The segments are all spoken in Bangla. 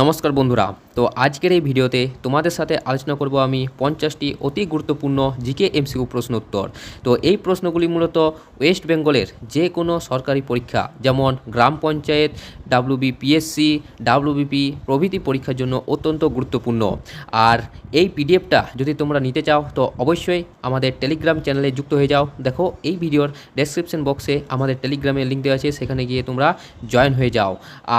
নমস্কার বন্ধুরা। তো আজকের এই ভিডিওতে তোমাদের সাথে আলোচনা করব আমি 50টি অতি গুরুত্বপূর্ণ জিকে এমসিকিউ প্রশ্ন উত্তর। তো এই প্রশ্নগুলি মূলত ওয়েস্ট বেঙ্গলের যে কোনো সরকারি পরীক্ষা যেমন গ্রাম পঞ্চায়েত, ডাব্লিউবিপিএসসি, ডাব্লিউবিপি প্রভৃতি পরীক্ষার জন্য অত্যন্ত গুরুত্বপূর্ণ। আর এই পিডিএফটা যদি তোমরা নিতে চাও তো অবশ্যই আমাদের টেলিগ্রাম চ্যানেলে যুক্ত হয়ে যাও। দেখো এই ভিডিওর ডেসক্রিপশন বক্সে আমাদের টেলিগ্রামের লিঙ্ক দেওয়া আছে, সেখানে গিয়ে তোমরা জয়েন হয়ে যাও।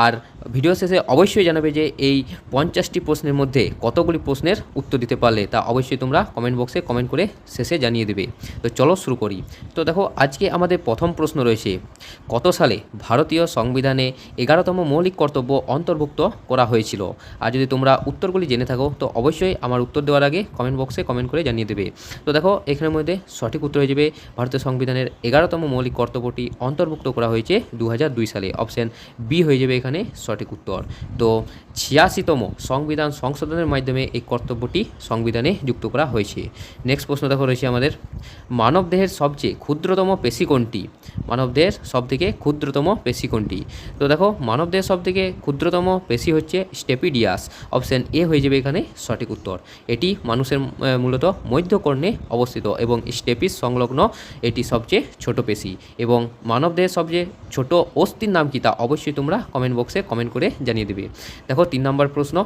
আর ভিডিও শেষে অবশ্যই জানাবে যে এই 50টি প্রশ্নের মধ্যে কতগুলি প্রশ্নের উত্তর দিতে পারলে, তা অবশ্যই তোমরা কমেন্ট বক্সে কমেন্ট করে শেষে জানিয়ে দেবে। তো চলো শুরু করি। তো দেখো আজকে আমাদের প্রথম প্রশ্ন রয়েছে, কত সালে ভারতীয় সংবিধানে 11তম মৌলিক কর্তব্য অন্তর্ভুক্ত করা হয়েছিল? আর যদি তোমরা উত্তরগুলি জেনে থাকো তো অবশ্যই আমার উত্তর দেওয়ার আগে কমেন্ট বক্সে কমেন্ট করে জানিয়ে দেবে। তো দেখো এখানের মধ্যে সঠিক উত্তর হয়ে যাবে ভারতীয় সংবিধানের 11তম মৌলিক কর্তব্যটি অন্তর্ভুক্ত করা হয়েছে 2002 সালে। অপশান বি হয়ে যাবে এখানে সঠিক উত্তর। তো 86তম সংবিধান সংশোধনের মাধ্যমে এই কর্তব্যটি সংবিধানে যুক্ত করা হয়েছে। নেক্সট প্রশ্ন দেখো রয়েছে আমাদের, মানবদেহের সবচেয়ে ক্ষুদ্রতম পেশি কোনটি? মানবদেহের সবথেকে ক্ষুদ্রতম পেশি কোনটি? তো দেখো মানবদেহের সবথেকে ক্ষুদ্রতম পেশি হচ্ছে স্টেপিডিয়াস। অপশান এ হয়ে যাবে এখানে সঠিক উত্তর। এটি মানুষের মূলত মধ্যকর্ণে অবস্থিত এবং স্টেপিস সংলগ্ন এটি সবচেয়ে ছোট পেশি। এবং মানবদেহের সবচেয়ে ছোট অস্থির নাম কি তা অবশ্যই তোমরা কমেন্ট বক্সে কমেন্ট করে জানিয়ে দেবে। দেখো 3 নম্বর প্রশ্ন,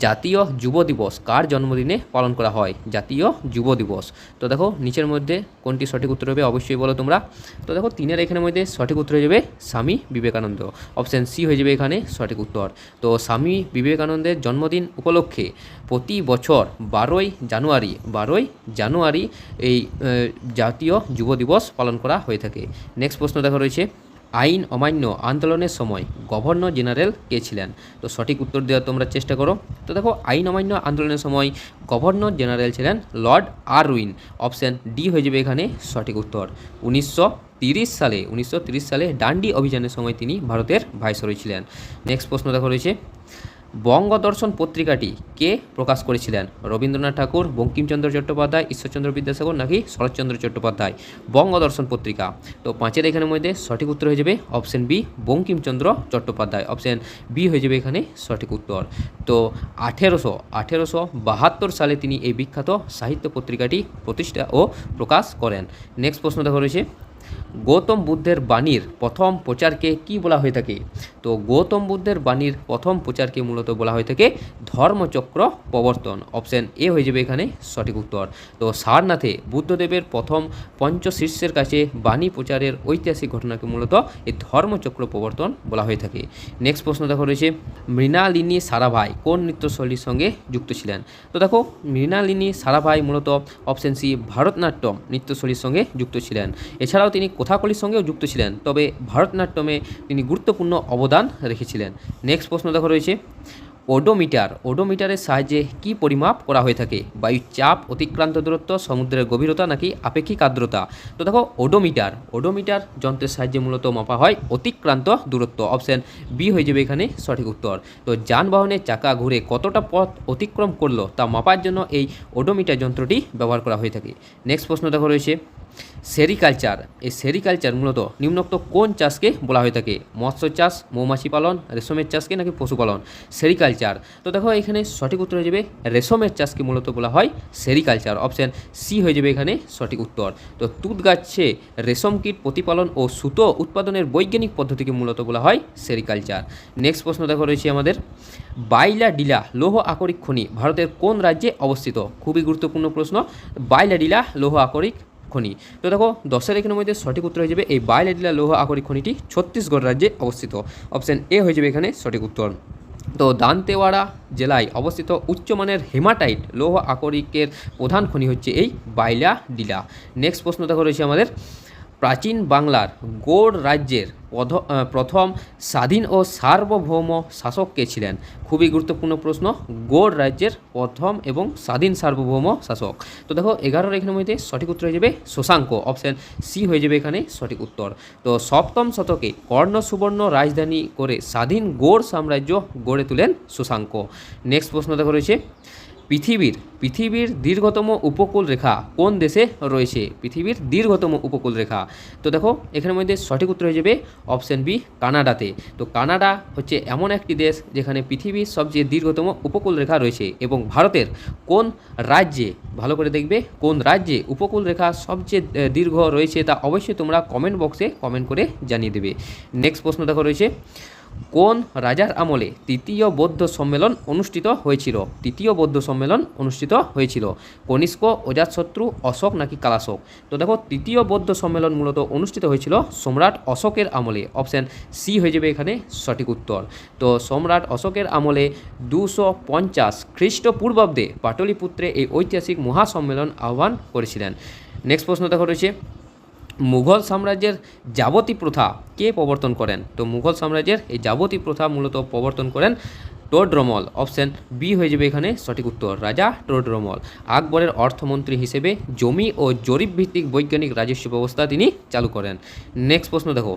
জাতীয় যুব দিবস কার জন্মদিনে পালন করা হয়? জাতীয় যুব দিবস। তো দেখো নিচের মধ্যে কোনটি সঠিক উত্তর হবে অবশ্যই বলো তোমরা। তো দেখো 3-এর এখানের মধ্যে সঠিক উত্তর হয়ে যাবে স্বামী বিবেকানন্দ। অপশান সি হয়ে যাবে এখানে সঠিক উত্তর। তো স্বামী বিবেকানন্দের জন্মদিন উপলক্ষে প্রতি বছর 12ই জানুয়ারি এই জাতীয় যুব দিবস পালন করা হয়ে থাকে। নেক্সট প্রশ্ন দেখা রয়েছে, আইন অমান্য আন্দোলনের সময় গভর্নর জেনারেল কে ছিলেন? তো সঠিক উত্তর দেওয়ার তোমরা চেষ্টা করো। তো দেখো আইন অমান্য আন্দোলনের সময় গভর্নর জেনারেল ছিলেন লর্ড আরউইন। অপশান ডি হয়ে যাবে এখানে সঠিক উত্তর। 1930 সালে ডান্ডি অভিযানের সময় তিনি ভারতের ভাইসরয় ছিলেন। নেক্সট প্রশ্ন দেখো রয়েছে, বঙ্গদর্শন পত্রিকাটি কে প্রকাশ করেছিলেন? রবীন্দ্রনাথ ঠাকুর, বঙ্কিমচন্দ্র চট্টোপাধ্যায়, ঈশ্বরচন্দ্র বিদ্যাসাগর নাকি শরৎচন্দ্র চট্টোপাধ্যায়? বঙ্গদর্শন পত্রিকা। তো 5-এর এখানের মধ্যে সঠিক উত্তর হয়ে যাবে option B Bankimchandra Chattopadhyay. Option B হয়ে যাবে এখানে সঠিক উত্তর। তো 1872 সালে তিনি এই বিখ্যাত সাহিত্য পত্রিকাটি প্রতিষ্ঠা ও প্রকাশ করেন। নেক্সট প্রশ্ন দেখা রয়েছে, গৌতম বুদ্ধের বাণীর প্রথম প্রচারকে কি বলা হয়ে থাকে? তো গৌতম বুদ্ধের বাণীর প্রথম প্রচারকে মূলত বলা হয়ে থাকে ধর্মচক্র প্রবর্তন। অপশান এ হয়ে যাবে এখানে সঠিক উত্তর। তো সারনাথে বুদ্ধদেবের প্রথম পঞ্চশীর্ষের কাছে বাণী প্রচারের ঐতিহাসিক ঘটনাকে মূলত এই ধর্মচক্র প্রবর্তন বলা হয়ে থাকে। নেক্সট প্রশ্ন দেখো রয়েছে, মৃণালিনী সারাভাই কোন নৃত্যশৈলীর সঙ্গে যুক্ত ছিলেন? তো দেখো মৃণালিনী সারাভাই মূলত অপশান সি ভারতনাট্যম নৃত্যশৈলীর সঙ্গে যুক্ত ছিলেন। এছাড়াও তিনি কথাকলির সঙ্গেও যুক্ত ছিলেন, তবে ভারতনাট্যমে তিনি গুরুত্বপূর্ণ অবদান রেখেছিলেন। নেক্সট প্রশ্ন দেখো রয়েছে, ওডোমিটারের সাহায্যে কি পরিমাপ করা হয়ে থাকে? বায়ুর চাপ, অতিক্রান্ত দূরত্ব, সমুদ্রের গভীরতা নাকি আপেক্ষিক আর্দ্রতা? তো দেখো ওডোমিটার যন্ত্রের সাহায্যে মূলত মাপা হয় অতিক্রান্ত দূরত্ব। অপশান বি হয়ে যাবে এখানে সঠিক উত্তর। তো যানবাহনের চাকা ঘুরে কতটা পথ অতিক্রম করলো তা মাপার জন্য এই ওডোমিটার যন্ত্রটি ব্যবহার করা হয়ে থাকে। নেক্সট প্রশ্ন দেখো রয়েছে, সেরিকালচার মূলত নিম্নোক্ত কোন চাষকে বলা হয়ে থাকে? মৎস্য চাষ, মৌমাছি পালন, রেশমের চাষকে নাকি পশুপালন? সেরিকালচার। তো দেখো এখানে সঠিক উত্তর হয়ে যাবে রেশমের চাষকে মূলত বলা হয় সেরিকালচার। অপশান সি হয়ে যাবে এখানে সঠিক উত্তর। তো তুঁত গাছে রেশম কীট প্রতিপালন ও সুতো উৎপাদনের বৈজ্ঞানিক পদ্ধতিকে মূলত বলা হয় সেরিকালচার। নেক্সট প্রশ্ন দেখো রয়েছে আমাদের, বাইলাডিলা লৌহ আকরিক খনি ভারতের কোন রাজ্যে অবস্থিত? খুবই গুরুত্বপূর্ণ প্রশ্ন, বাইলাডিলা লৌহ আকরিক খনি। তো দেখো 10-এর এখানের মধ্যে সঠিক উত্তর হয়ে যাবে এই বাইলাডিলা লৌহ আকরিক খনিটি ছত্তিশগড় রাজ্যে অবস্থিত। অপশান এ হয়ে যাবে এখানে সঠিক উত্তর। তো দান্তেওয়াড়া জেলায় অবস্থিত উচ্চমানের হেমাটাইট লৌহ আকরিকের প্রধান খনি হচ্ছে এই বাইলাডিলা। নেক্সট প্রশ্ন দেখো রয়েছে আমাদের, প্রাচীন বাংলার গৌড় রাজ্যের প্রথম স্বাধীন ও সার্বভৌম শাসক কে ছিলেন? খুবই গুরুত্বপূর্ণ প্রশ্ন, গৌড় রাজ্যের প্রথম এবং স্বাধীন সার্বভৌম শাসক। তো দেখো 11-এর এখানের মধ্যে সঠিক উত্তর হয়ে যাবে শশাঙ্ক। অপশান সি হয়ে যাবে এখানে সঠিক উত্তর। তো 7ম শতকে কর্ণ সুবর্ণ রাজধানী করে স্বাধীন গৌড় সাম্রাজ্য গড়ে তোলেন শশাঙ্ক। নেক্সট প্রশ্ন দেখো রয়েছে, পৃথিবীর দীর্ঘতম উপকূল রেখা কোন দেশে রয়েছে? পৃথিবীর দীর্ঘতম উপকূল রেখা। তো দেখো এখানের মধ্যে সঠিক উত্তর হয়ে যাবে অপশন বি, কানাডাতে। তো কানাডা হচ্ছে এমন একটি দেশ যেখানে পৃথিবীর সবচেয়ে দীর্ঘতম উপকূল রেখা রয়েছে। এবং ভারতের কোন রাজ্যে, ভালো করে দেখবে, কোন রাজ্যে উপকূল রেখা সবচেয়ে দীর্ঘ রয়েছে তা অবশ্যই তোমরা কমেন্ট বক্সে কমেন্ট করে জানিয়ে দেবে। নেক্সট প্রশ্ন দেখো রয়েছে, কোন রাজার আমলে তৃতীয় বৌদ্ধ সম্মেলন অনুষ্ঠিত হয়েছিল? তৃতীয় বৌদ্ধ সম্মেলন অনুষ্ঠিত হয়েছিল কনিষ্ক, অজাতশত্রু, অশোক নাকি কালাশোক? তো দেখো তৃতীয় বৌদ্ধ সম্মেলন মূলত অনুষ্ঠিত হয়েছিল সম্রাট অশোকের আমলে। অপশান সি হয়ে যাবে এখানে সঠিক উত্তর। তো সম্রাট অশোকের আমলে 250 খ্রিস্টপূর্বাব্দে পাটলিপুত্রে এই ঐতিহাসিক মহাসম্মেলন আহ্বান করেছিলেন। নেক্সট প্রশ্ন দেখো রয়েছে, মুঘল সাম্রাজ্যের যাবতী প্রথা কে প্রবর্তন করেন? তো মুঘল সাম্রাজ্যের এই যাবতী প্রথা মূলত প্রবর্তন করেন টোডরমল। অপশান বি হয়ে যাবে এখানে সঠিক উত্তর, রাজা টোডরমল। আকবরের অর্থমন্ত্রী হিসেবে জমি ও জরিপ ভিত্তিক বৈজ্ঞানিক রাজস্ব ব্যবস্থা তিনি চালু করেন। নেক্সট প্রশ্ন দেখো,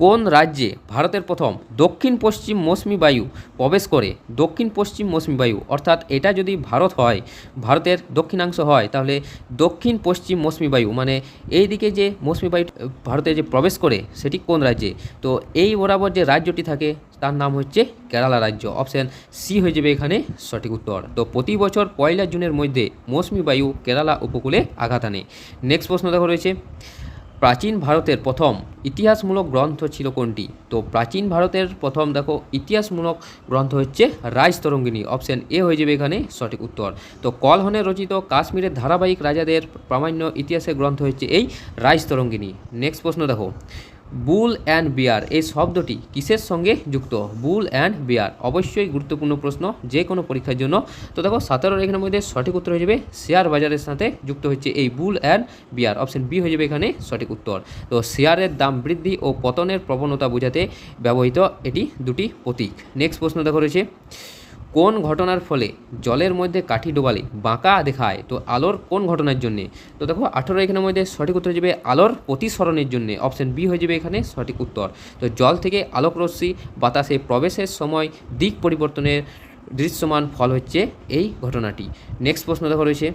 কোন রাজ্যে ভারতের প্রথম দক্ষিণ পশ্চিম মৌসুমি বায়ু প্রবেশ করে? দক্ষিণ পশ্চিম মৌসুমি বায়ু, অর্থাৎ এটা যদি ভারত হয়, ভারতের দক্ষিণাংশ হয়, তাহলে দক্ষিণ পশ্চিম মৌসুমি বায়ু মানে এই দিকে যে মৌসুমি বায়ু ভারতে যে প্রবেশ করে সেটি কোন রাজ্যে? তো এই বরাবর যে রাজ্যটি থাকে তার নাম হচ্ছে কেরালা রাজ্য। অপশান সি হয়ে যাবে এখানে সঠিক উত্তর। তো প্রতি বছর 1 জুনের মধ্যে মৌসুমি বায়ু কেরালা উপকূলে আঘাত আনে। নেক্সট প্রশ্ন দেখো রয়েছে, প্রাচীন ভারতের প্রথম ইতিহাসমূলক গ্রন্থ ছিল কোনটি? তো প্রাচীন ভারতের প্রথম দেখো ইতিহাসমূলক গ্রন্থ হচ্ছে রাজতরঙ্গিনী। অপশান এ হয়ে যাবে এখানে সঠিক উত্তর। তো কলহনে রচিত কাশ্মীরের ধারাবাহিক রাজাদের প্রামাণ্য ইতিহাসের গ্রন্থ হচ্ছে এই রাজতরঙ্গিনী। নেক্সট প্রশ্ন দেখো, বুল অ্যান্ড বিয়ার এই শব্দটি কিসের সঙ্গে যুক্ত? বুল অ্যান্ড বিয়ার অবশ্যই গুরুত্বপূর্ণ প্রশ্ন যে কোনো পরীক্ষার জন্য। তো দেখো 17 এখানের মধ্যে সঠিক উত্তর হয়ে যাবে শেয়ার বাজারের সাথে যুক্ত হচ্ছে এই বুল অ্যান্ড বিয়ার। অপশন বি হয়ে যাবে এখানে সঠিক উত্তর। তো শেয়ারের দাম বৃদ্ধি ও পতনের প্রবণতা বোঝাতে ব্যবহৃত এটি দুটি প্রতীক। নেক্সট প্রশ্ন দেখো রয়েছে, কোন ঘটনার ফলে জলের মধ্যে কাঠি ডোবালে বাঁকা দেখায়? তো আলোর কোন ঘটনার জন্যে? তো দেখো 18 এখানের মধ্যে সঠিক উত্তর হয়ে যাবে আলোর প্রতিসরণের জন্যে। অপশন বি হয়ে যাবে এখানে সঠিক উত্তর। তো জল থেকে আলোক রশ্মি বাতাসে প্রবেশের সময় দিক পরিবর্তনের দৃশ্যমান ফল হচ্ছে এই ঘটনাটি। নেক্সট প্রশ্ন দেখো রয়েছে,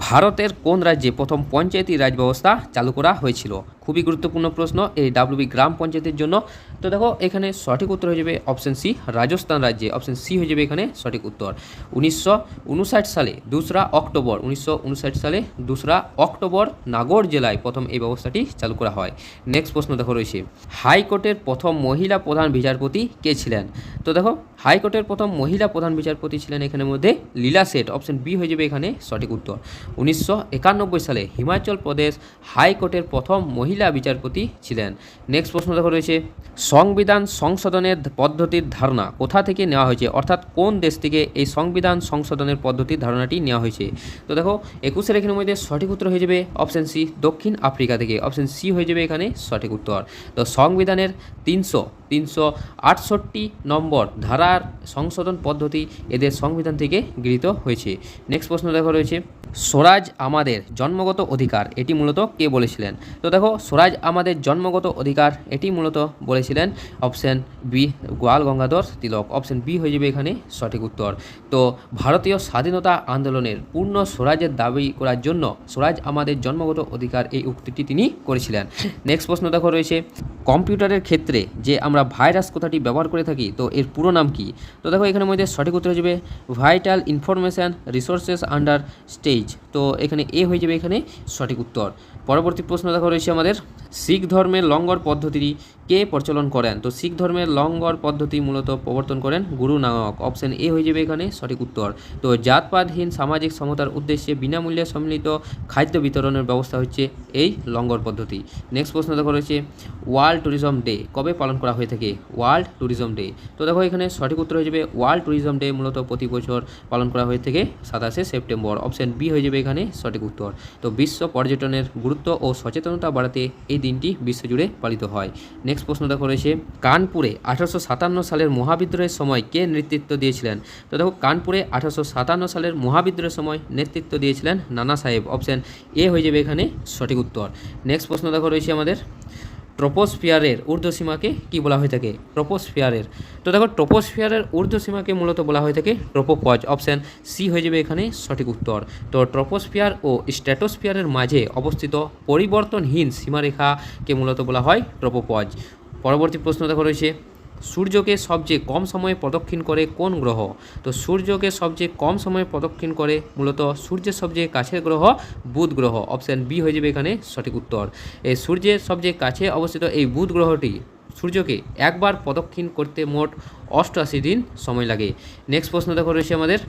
ভারতের কোন রাজ্যে প্রথম পঞ্চায়েতি রাজ ব্যবস্থা চালু করা হয়েছিল? খুবই গুরুত্বপূর্ণ প্রশ্ন এই ডাব্লিউবি গ্রাম পঞ্চায়েতের জন্য। তো দেখো এখানে সঠিক উত্তর হয়ে যাবে অপশন সি, রাজস্থান রাজ্যে। অপশন সি হয়ে যাবে এখানে সঠিক উত্তর। 1959 সালে 2রা অক্টোবর 1959 সালে 2রা অক্টোবর নাগৌর জেলায় প্রথম এই ব্যবস্থাটি চালু করা হয়। নেক্সট প্রশ্ন দেখো রয়েছে, হাইকোর্টের প্রথম মহিলা প্রধান বিচারপতি কে ছিলেন? তো দেখো হাইকোর্টের প্রথম মহিলা প্রধান বিচারপতি ছিলেন এখানের মধ্যে লীলা সেঠ। অপশন বি হয়ে যাবে এখানে সঠিক উত্তর। 1991 সালে হিমাচল প্রদেশ হাইকোর্টের প্রথম মহিলা বিচারপতি ছিলেন। নেক্সট প্রশ্ন দেখো রয়েছে, সংবিধান সংশোধনের পদ্ধতির ধারণা কোথা থেকে নেওয়া হয়েছে? অর্থাৎ কোন দেশ থেকে এই সংবিধান সংশোধনের পদ্ধতির ধারণাটি নেওয়া হয়েছে? তো দেখো 21 এখানের মধ্যে সঠিক উত্তর হয়ে যাবে অপশন সি, দক্ষিণ আফ্রিকা থেকে। অপশন সি হয়ে যাবে এখানে সঠিক উত্তর। তো সংবিধানের 368 নম্বর ধারার সংশোধন পদ্ধতি এদের সংবিধান থেকে গৃহীত হয়েছে। নেক্সট প্রশ্ন দেখো রয়েছে, স্বরাজ আমাদের জন্মগত অধিকার এটি মূলত কে বলেছিলেন? তো দেখো স্বরাজ আমাদের জন্মগত অধিকার এটি মূলত বলেছিলেন অপশন বি, গোয়াল গঙ্গাধর তিলক। অপশন বি হয়ে যাবে এখানে সঠিক উত্তর। তো ভারতীয় স্বাধীনতা আন্দোলনের পূর্ণ স্বরাজের দাবি করার জন্য স্বরাজ আমাদের জন্মগত অধিকার এই উক্তিটি তিনি করেছিলেন। নেক্সট প্রশ্ন দেখো রয়েছে, কম্পিউটারের ক্ষেত্রে যে আমরা ভাইরাস কথাটি ব্যবহার করে থাকি তো এর পুরো নাম কি? তো দেখো এখানের মধ্যে সঠিক উত্তর হয়ে যাবে vital information resources under stage. তো এখানে এ হয়ে যাবে এখানে সঠিক উত্তর। পরবর্তী প্রশ্ন দেখো রয়েছে আমাদের, শিখ ধর্মের লঙ্গর পদ্ধতিটি কে প্রচলন করেন? তো শিখ ধর্মের লঙ্গর পদ্ধতি মূলত প্রবর্তন করেন গুরু নানক। অপশন এ হয়ে যাবে এখানে সঠিক উত্তর। তো জাতপাতহীন সামাজিক সমতার উদ্দেশ্যে বিনামূল্যে সম্মিলিত খাদ্য বিতরণের ব্যবস্থা হচ্ছে এই লঙ্গর পদ্ধতি। নেক্সট প্রশ্ন দেখো রয়েছে, ওয়ার্ল্ড ট্যুরিজম ডে কবে পালন করা হয়ে থাকে? World tourism day. তো দেখো এখানে সঠিক উত্তর হয়ে যাবে ওয়ার্ল্ড ট্যুরিজম ডে মূলত প্রতি বছর পালন করা হয়ে থাকে 27শে সেপ্টেম্বর। অপশন বি হয়ে যাবে এখানে সঠিক উত্তর। তো বিশ্ব পর্যটনের গুরুত্ব ও সচেতনতা বাড়াতে এই দিনটি বিশ্বজুড়ে পালিত হয়। নেক্সট প্রশ্ন দেখো রয়েছে, কানপুরে 1857 সালের মহাবিদ্রোহের সময় কে নেতৃত্ব দিয়েছিলেন? তো দেখো কানপুরে 1857 সালের মহাবিদ্রোহের সময় নেতৃত্ব দিয়েছিলেন নানা সাহেব। অপশন এ হয়ে যাবে এখানে সঠিক উত্তর। নেক্সট প্রশ্ন দেখো রয়েছে আমাদের, ট্রপোস্ফিয়ারের ঊর্ধ্বসীমাকে কি বলা হয়ে থাকে? ট্রপোস্ফিয়ারের। তো দেখো ট্রপোস্ফিয়ারের ঊর্ধ্বসীমাকে মূলত বলা হয়ে থাকে ট্রপোপজ। অপশান সি হয়ে যাবে এখানে সঠিক উত্তর। তো ট্রপোস্ফিয়ার ও স্ট্র্যাটোস্ফিয়ারের মাঝে অবস্থিত পরিবর্তনহীন সীমারেখাকে মূলত বলা হয় ট্রপোপজ। পরবর্তী প্রশ্ন দেখো রয়েছে, সূর্যকে সবচেয়ে কম সময়ে প্রদক্ষিণ করে কোন গ্রহ? তো সূর্যকে সবচেয়ে কম সময়ে প্রদক্ষিণ করে মূলত সূর্যের সবচেয়ে কাছের গ্রহ বুধ গ্রহ। অপশান বি হয়ে যাবে এখানে সঠিক উত্তর। এই সূর্যের সবচেয়ে কাছে অবস্থিত এই বুধ গ্রহটি সূর্যকে একবার প্রদক্ষিণ করতে মোট 88 দিন সময় লাগে। নেক্সট প্রশ্ন দেখো রয়েছে আমাদের,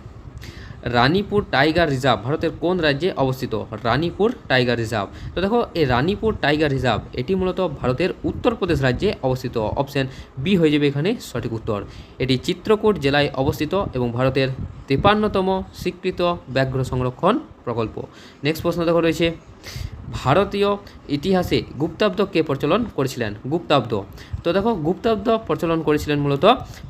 রানীপুর টাইগার রিজার্ভ ভারতের কোন রাজ্যে অবস্থিত? Ranipur tiger reserve. তো দেখো এই রানীপুর টাইগার রিজার্ভ এটি মূলত ভারতের উত্তরপ্রদেশ রাজ্যে অবস্থিত। অপশান বি হয়ে যাবে এখানে সঠিক উত্তর। এটি চিত্রকূট জেলায় অবস্থিত এবং ভারতের 53তম স্বীকৃত ব্যাঘ্র সংরক্ষণ প্রকল্প। নেক্সট প্রশ্ন দেখো রয়েছে, ভারতীয় ইতিহাসে গুপ্তাব্দ কে প্রচলন করেছিলেন? গুপ্তাব্দ। তো দেখো গুপ্তাব্দ প্রচলন করেছিলেন মূলত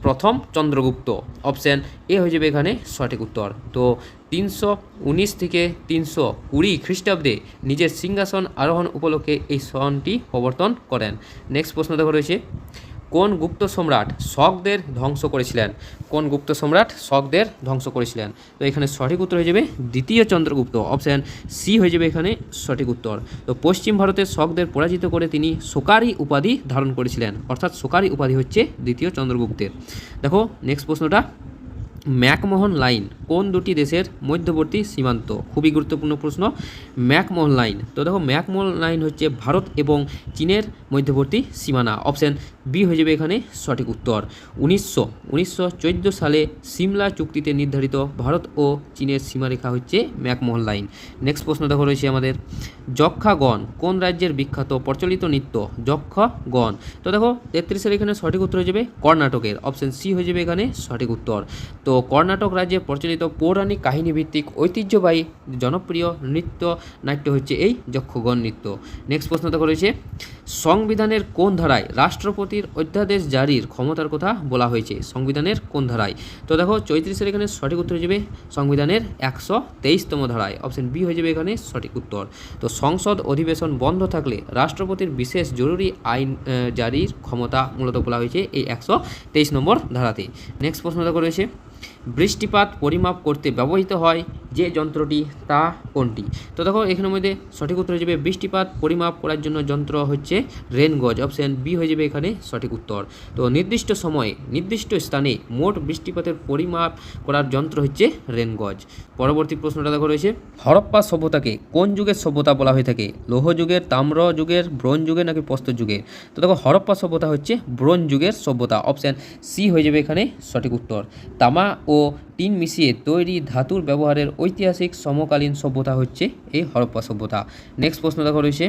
প্রথম চন্দ্রগুপ্ত। অপশান এ হয়ে যাবে এখানে সঠিক উত্তর। তো 319 থেকে 320 খ্রিস্টাব্দে নিজের সিংহাসন আরোহণ উপলক্ষে এই সনটি প্রবর্তন করেন। নেক্সট প্রশ্ন দেখো রয়েছে, কোন গুপ্ত সম্রাট শকদের ধ্বংস করেছিলেন? কোন গুপ্ত সম্রাট শকদের ধ্বংস করেছিলেন? তো এখানে সঠিক উত্তর হয়ে যাবে দ্বিতীয় চন্দ্রগুপ্ত। অপশান সি হয়ে যাবে এখানে সঠিক উত্তর। তো পশ্চিম ভারতের শকদের পরাজিত করে তিনি শোকারি উপাধি ধারণ করেছিলেন, অর্থাৎ শোকারি উপাধি হচ্ছে দ্বিতীয় চন্দ্রগুপ্তের। দেখো নেক্সট প্রশ্নটা, ম্যাকমোহন লাইন কোন দুটি দেশের মধ্যবর্তী সীমান্ত? খুবই গুরুত্বপূর্ণ প্রশ্ন। ম্যাকমোহন লাইন, তো দেখো ম্যাকমোহন লাইন হচ্ছে ভারত এবং চীনের মধ্যবর্তী সীমানা। অপশান বি হয়ে যাবে এখানে সঠিক উত্তর। 1914 সালে সিমলা চুক্তিতে নির্ধারিত ভারত ও চীনের সীমারেখা হচ্ছে ম্যাকমোহন লাইন। নেক্সট প্রশ্ন দেখো রয়েছে আমাদের, যক্ষাগণ কোন রাজ্যের বিখ্যাত প্রচলিত নৃত্য? যক্ষাগণ। তো দেখো 33-এর এখানে সঠিক উত্তর হয়ে যাবে কর্ণাটকের। অপশান সি হয়ে যাবে এখানে সঠিক উত্তর। তো কর্ণাটক রাজ্যে প্রচলিত পৌরাণিক কাহিনীভিত্তিক ঐতিহ্যবাহী জনপ্রিয় নৃত্য নাট্য হচ্ছে এই যক্ষগণ নৃত্য। নেক্সট প্রশ্ন দেখো রয়েছে, সংবিধানের কোন ধারায় রাষ্ট্রপতির অধ্যাদেশ জারির ক্ষমতার কথা বলা হয়েছে? সংবিধানের কোন ধারায়? তো দেখো 34-এর এখানে সঠিক উত্তর হয়ে যাবে সংবিধানের 123তম ধারায়। অপশান বি হয়ে যাবে এখানে সঠিক উত্তর। তো সংসদ অধিবেশন বন্ধ থাকলে রাষ্ট্রপতির বিশেষ জরুরি আইন জারির ক্ষমতা মূলত বলা হয়েছে এই 123 নম্বর ধারাতে। নেক্সট প্রশ্ন দেখো রয়েছে, বৃষ্টিপাত পরিমাপ করতে ব্যবহৃত হয় যে যন্ত্রটি তা কোনটি? তো দেখো এখানের মধ্যে সঠিক উত্তর হয়ে যাবে বৃষ্টিপাত পরিমাপ করার জন্য যন্ত্র হচ্ছে রেন গজ। অপশান বি হয়ে যাবে এখানে সঠিক উত্তর। তো নির্দিষ্ট সময়ে নির্দিষ্ট স্থানে মোট বৃষ্টিপাতের পরিমাপ করার যন্ত্র হচ্ছে রেন গজ। পরবর্তী প্রশ্নটা দেখো রয়েছে, হরপ্পা সভ্যতাকে কোন যুগের সভ্যতা বলা হয়ে থাকে? লৌহ যুগের, তাম্র যুগের, ব্রোঞ্জ যুগের নাকি প্রস্তর যুগের? তো দেখো হরপ্পা সভ্যতা হচ্ছে ব্রোঞ্জ যুগের সভ্যতা। অপশান সি হয়ে যাবে এখানে সঠিক উত্তর। তামা ও টিন মিশিয়ে তৈরি ধাতুর ব্যবহারের ঐতিহাসিক সমকালীন সভ্যতা হচ্ছে এই হরপ্পা সভ্যতা। নেক্সট প্রশ্ন দেখো রয়েছে,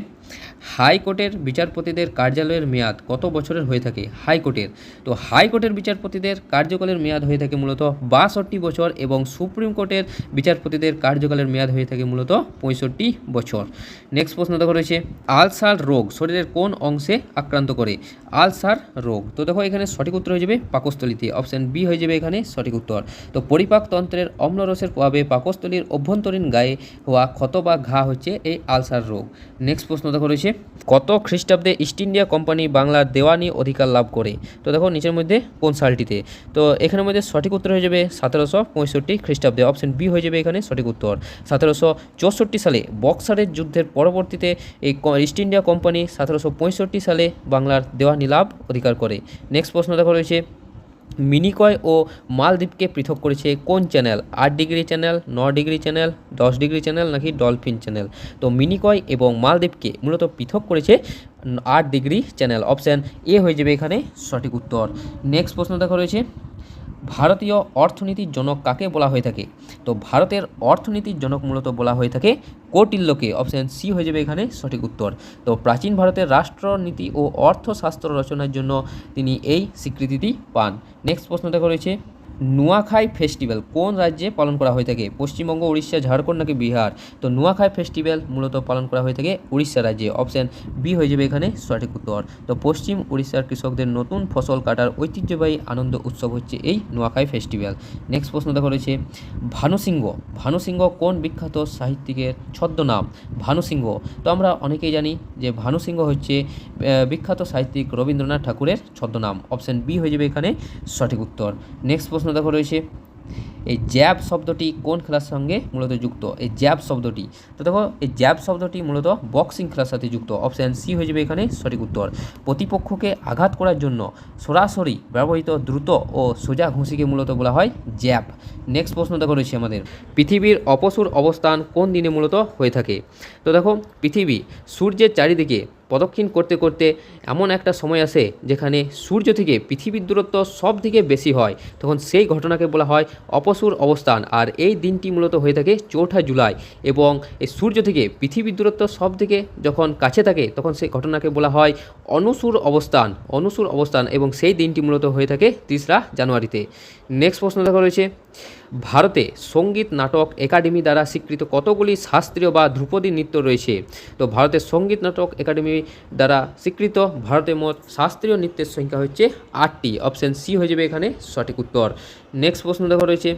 হাইকোর্টের বিচারপতিদের কার্যালয়ের মেয়াদ কত বছরের হয়ে থাকে? হাইকোর্টের। তো হাইকোর্টের বিচারপতিদের কার্যকালের মেয়াদ হয়ে থাকে মূলত 62 বছর এবং সুপ্রিম কোর্টের বিচারপতিদের কার্যকালের মেয়াদ হয়ে থাকে মূলত 65 বছর। নেক্সট প্রশ্ন দেখো রয়েছে, আলসার রোগ শরীরের কোন অংশে আক্রান্ত করে? আলসার রোগ। তো দেখো এখানে সঠিক উত্তর হয়ে যাবে পাকস্থলীতে। অপশান বি হয়ে যাবে এখানে সঠিক উত্তর। তো পরিপাকতন্ত্রের অম্লরসের প্রভাবে পাকস্থলীর অভ্যন্তরীণ গায়ে হওয়া ক্ষত বা ঘা হচ্ছে এই আলসার রোগ। নেক্সট প্রশ্ন দেখো রয়েছে, কত খ্রিস্টাব্দে ইস্ট ইন্ডিয়া কোম্পানি বাংলার দেওয়ানি অধিকার লাভ করে? তো দেখো নিচের মধ্যে কোন সালটিতে? তো এখানের মধ্যে সঠিক উত্তর হয়ে যাবে 1765 খ্রিস্টাব্দে। অপশান বি হয়ে যাবে এখানে সঠিক উত্তর। 1764 সালে বক্সারের যুদ্ধের পরবর্তীতে এই ইস্ট ইন্ডিয়া কোম্পানি 1765 সালে বাংলার দেওয়ানি লাভ অধিকার করে। নেক্সট প্রশ্ন দেখো রয়েছে, মিনিকয় ও মালদ্বীপকে পৃথক করেছে কোন channel? 8 degree channel, 9 degree channel, 10 degree channel নাকি ডলফিন চ্যানেল? তো মিনিকয় এবং মালদ্বীপকে মূলত পৃথক করেছে 8 ডিগ্রি চ্যানেল। অপশান এ হয়ে যাবে এখানে সঠিক উত্তর। নেক্সট প্রশ্ন দেখা রয়েছে, ভারতীয় অর্থনীতির জনক কাকে বলা হয়ে থাকে? তো ভারতের অর্থনীতির জনক মূলত বলা হয়ে থাকে কৌটিল্যকে। অপশান সি হয়ে যাবে এখানে সঠিক উত্তর। তো প্রাচীন ভারতের রাষ্ট্রনীতি ও অর্থশাস্ত্র রচনার জন্য তিনি এই স্বীকৃতিটি পান। নেক্সট প্রশ্ন দেখা রয়েছে, নুয়াখাই ফেস্টিভ্যাল কোন রাজ্যে পালন করা হয়ে থাকে? পশ্চিমবঙ্গ, উড়িষ্যা, ঝাড়খণ্ড নাকি বিহার? তো নুয়াখাই ফেস্টিভ্যাল মূলত পালন করা হয়ে থাকে উড়িষ্যা রাজ্যে। অপশান বি হয়ে যাবে এখানে সঠিক উত্তর। তো পশ্চিম উড়িষ্যার কৃষকদের নতুন ফসল কাটার ঐতিহ্যবাহী আনন্দ উৎসব হচ্ছে এই নুয়াখাই ফেস্টিভ্যাল। নেক্সট প্রশ্ন দেখো রয়েছে ভানুসিংহ। ভানুসিংহ কোন বিখ্যাত সাহিত্যিকের ছদ্মনাম? ভানুসিংহ, তো আমরা অনেকেই জানি যে ভানুসিংহ হচ্ছে বিখ্যাত সাহিত্যিক রবীন্দ্রনাথ ঠাকুরের ছদ্মনাম। অপশান বি হয়ে যাবে এখানে সঠিক উত্তর। নেক্সট প্রশ্ন দেখো রয়েছে এই জ্যাব শব্দটি কোন খেলার সঙ্গে মূলত যুক্ত? এই জ্যাব শব্দটি, তো দেখো এই জ্যাব শব্দটি মূলত বক্সিং খেলার সাথে যুক্ত। অপশান সি হয়ে যাবে এখানে সঠিক উত্তর। প্রতিপক্ষকে আঘাত করার জন্য সরাসরি ব্যবহৃত দ্রুত ও সোজা ঘুষিকে মূলত বলা হয় জ্যাব। নেক্সট প্রশ্ন দেখো রয়েছে আমাদের পৃথিবীর অপসূর অবস্থান কোন দিনে মূলত হয়ে থাকে? তো দেখো পৃথিবী সূর্যের চারিদিকে প্রদক্ষিণ করতে করতে এমন একটা সময় আসে যেখানে সূর্য থেকে পৃথিবীর দূরত্ব সব থেকে বেশি হয়, তখন সেই ঘটনাকে বলা হয় অপসূর অবস্থান। আর এই দিনটি মূলত হয়ে থাকে 4 জুলাই, এবং এই সূর্য থেকে পৃথিবীর দূরত্ব সব থেকে যখন কাছে থাকে তখন সেই ঘটনাকে বলা হয় অনুসূর অবস্থান। অনুসূর অবস্থান, এবং সেই দিনটি মূলত হয়ে থাকে 3রা জানুয়ারিতে। নেক্সট প্রশ্ন দেখা রয়েছে ভারতে সঙ্গীত নাটক একাডেমি দ্বারা স্বীকৃত কতগুলি শাস্ত্রীয় বা ধ্রুপদী নৃত্য রয়েছে? তো ভারতের সঙ্গীত নাটক একাডেমি দ্বারা স্বীকৃত ভারতে মোট শাস্ত্রীয় নৃত্যের সংখ্যা হচ্ছে 8টি। অপশান সি হয়ে যাবে এখানে সঠিক উত্তর। নেক্সট প্রশ্ন দেখা রয়েছে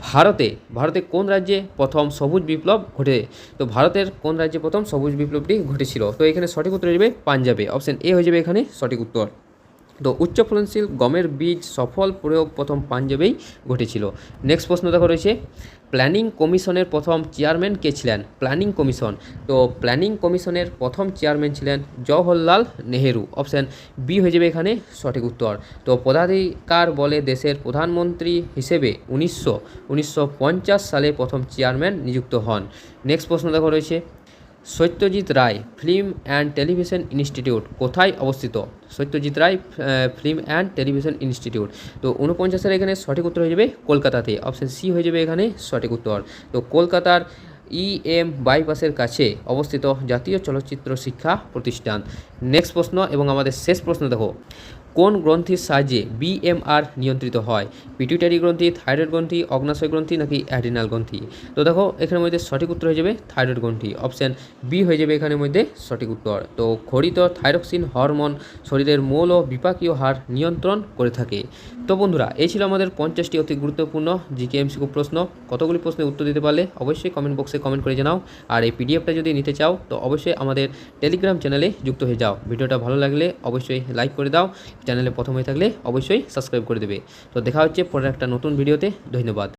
ভারতে কোন রাজ্যে প্রথম সবুজ বিপ্লব ঘটে? তো ভারতের কোন রাজ্যে প্রথম সবুজ বিপ্লবটি ঘটেছিল? তো এখানে সঠিক উত্তর হয়ে যাবে পাঞ্জাবে। অপশান এ হয়ে যাবে এখানে সঠিক উত্তর। তো উচ্চ ফলনশীল গমের বীজ সফল প্রয়োগ প্রথম পাঞ্জাবেই ঘটেছিল। নেক্সট প্রশ্ন দেখো রয়েছে প্ল্যানিং কমিশনের প্রথম চেয়ারম্যান কে ছিলেন? প্ল্যানিং কমিশন, তো প্ল্যানিং কমিশনের প্রথম চেয়ারম্যান ছিলেন জওহরলাল নেহেরু। অপশান বি হয়ে যাবে এখানে সঠিক উত্তর। তো পদাধিকার বলে দেশের প্রধানমন্ত্রী হিসেবে 1950 সালে প্রথম চেয়ারম্যান নিযুক্ত হন। নেক্সট প্রশ্ন দেখো রয়েছে Satyajit Ray film and television institute কোথায় অবস্থিত? Satyajit Ray film and television institute, তো 49 এখানে সঠিক উত্তর হয়ে যাবে কলকাতাতে। অপশান সি হয়ে যাবে এখানে সঠিক উত্তর। তো কলকাতার EM বাইপাসের কাছে অবস্থিত জাতীয় চলচ্চিত্র শিক্ষা প্রতিষ্ঠান। নেক্সট প্রশ্ন এবং আমাদের শেষ প্রশ্ন দেখো কোন গ্রন্থির সাহায্যে BMR নিয়ন্ত্রিত হয়? পিটুইটারি গ্রন্থি, থাইরয়েড গ্রন্থি, অগ্নাশয় গ্রন্থি নাকি অ্যাড্রিনাল গ্রন্থি? তো দেখো এখানের মধ্যে সঠিক উত্তর হয়ে যাবে থাইরয়েড গ্রন্থি। অপশান বি হয়ে যাবে এখানের মধ্যে সঠিক উত্তর। তো ক্ষরিত থাইরক্সিন হরমোন শরীরের মূল ও বিপাকীয় হার নিয়ন্ত্রণ করে থাকে। তো বন্ধুরা এই ছিল আমাদের 50টি অতি গুরুত্বপূর্ণ জিকে MCQ প্রশ্ন। কতগুলি প্রশ্নের উত্তর দিতে পারলে অবশ্যই কমেন্ট বক্সে কমেন্ট করে জানাও। আর এই PDFটা যদি নিতে চাও তো অবশ্যই আমাদের টেলিগ্রাম চ্যানেলে যুক্ত হয়ে যাও। ভিডিওটা ভালো লাগলে অবশ্যই লাইক করে দাও, চ্যানেলে প্রথম হয়ে থাকলে অবশ্যই সাবস্ক্রাইব করে দেবে। তো দেখা হচ্ছে পরের একটা নতুন ভিডিওতে। ধন্যবাদ।